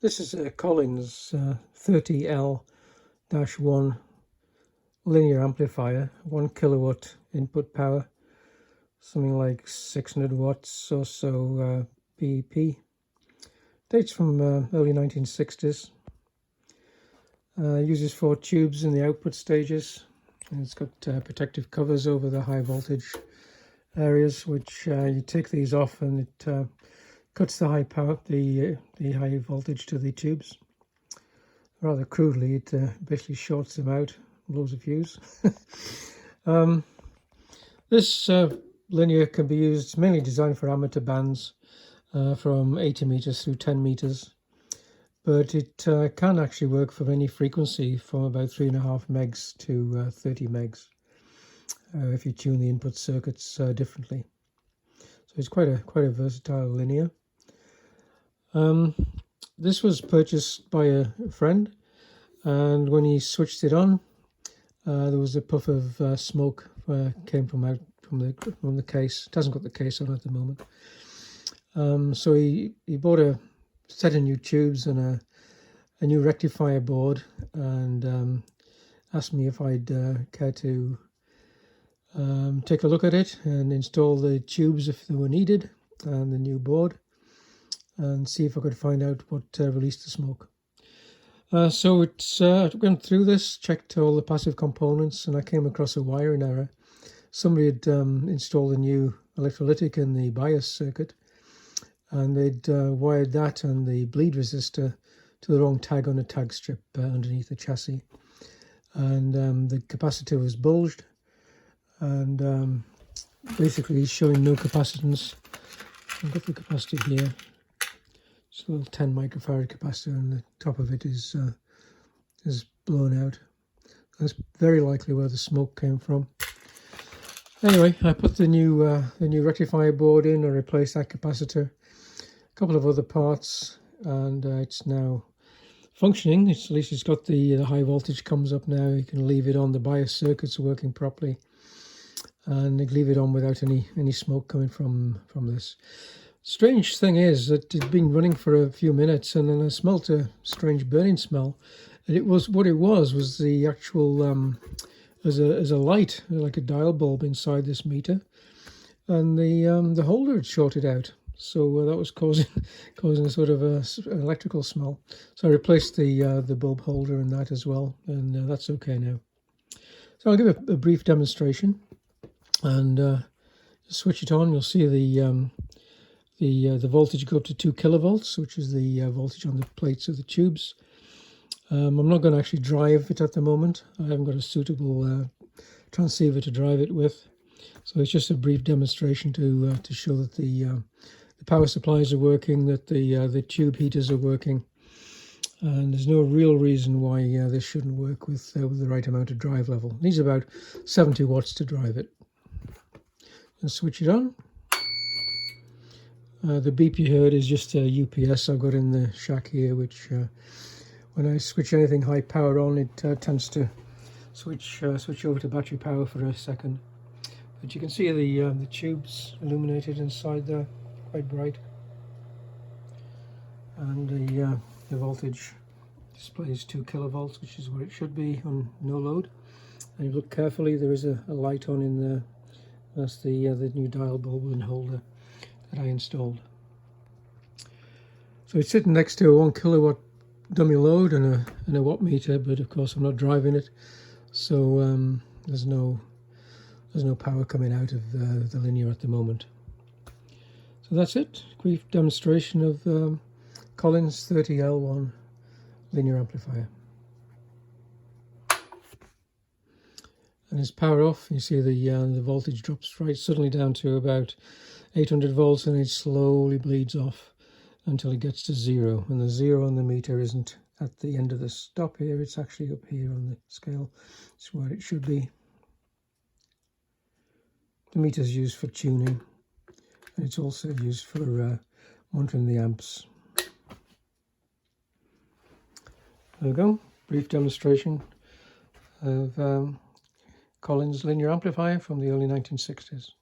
This is a Collins 30L-1 linear amplifier, 1 kilowatt input power, something like 600 watts or so BEP. Dates from early 1960s. Uses 4 tubes in the output stages. And it's got protective covers over the high voltage areas, which you take these off and it cuts the high power, the high voltage to the tubes. Rather crudely, it basically shorts them out, blows a fuse. This linear can be used, it's mainly designed for amateur bands from 80 meters through 10 meters, but it can actually work for any frequency from about 3.5 megs to 30 megs if you tune the input circuits differently. So it's quite a versatile linear. This was purchased by a friend, and when he switched it on, there was a puff of smoke came from the case. It hasn't got the case on at the moment. So he bought a set of new tubes and a new rectifier board, and asked me if I'd care to take a look at it and install the tubes if they were needed, and the new board, and see if I could find out what released the smoke. So I went through this, checked all the passive components, and I came across a wiring error. Somebody had installed a new electrolytic in the bias circuit, and they'd wired that and the bleed resistor to the wrong tag on a tag strip underneath the chassis. And the capacitor was bulged, and basically showing no capacitance. I've got the capacitor here. It's a little 10 microfarad capacitor, and the top of it is blown out. That's very likely where the smoke came from. Anyway, I put the new rectifier board in and replaced that capacitor, a couple of other parts, and it's now functioning. At least it's got the high voltage comes up now. You can leave it on. The bias circuits are working properly, and leave it on without any smoke coming from this. Strange thing is that it'd been running for a few minutes, and then I smelt a strange burning smell, and it was the actual as a light, like a dial bulb inside this meter, and the holder had shorted out, so that was causing a sort of an electrical smell. So I replaced the bulb holder in that as well, and that's okay now. So I'll give a brief demonstration, and switch it on. You'll see the voltage go up to 2 kilovolts, which is the voltage on the plates of the tubes. I'm not going to actually drive it at the moment. I haven't got a suitable transceiver to drive it with, so it's just a brief demonstration to show that the power supplies are working, that the tube heaters are working, and there's no real reason why this shouldn't work with the right amount of drive level. It needs about 70 watts to drive it. And switch it on. The beep you heard is just a UPS I've got in the shack here, which when I switch anything high power on, it tends to switch over to battery power for a second. But you can see the tubes illuminated inside there, quite bright, and the voltage displays 2 kilovolts, which is where it should be on no load. And you look carefully, there is a light on in there. That's the new dial bulb and holder that I installed. So it's sitting next to a 1 kilowatt dummy load and a watt meter, but of course I'm not driving it, so there's no power coming out of the linear at the moment. So that's it. Brief demonstration of Collins 30L-1 linear amplifier. And it's power off. You see the voltage drops right suddenly down to about 800 volts, and it slowly bleeds off until it gets to 0. And the 0 on the meter isn't at the end of the stop here, it's actually up here on the scale. It's where it should be. The meter is used for tuning, and it's also used for monitoring the amps. There we go, brief demonstration of Collins linear amplifier from the early 1960s.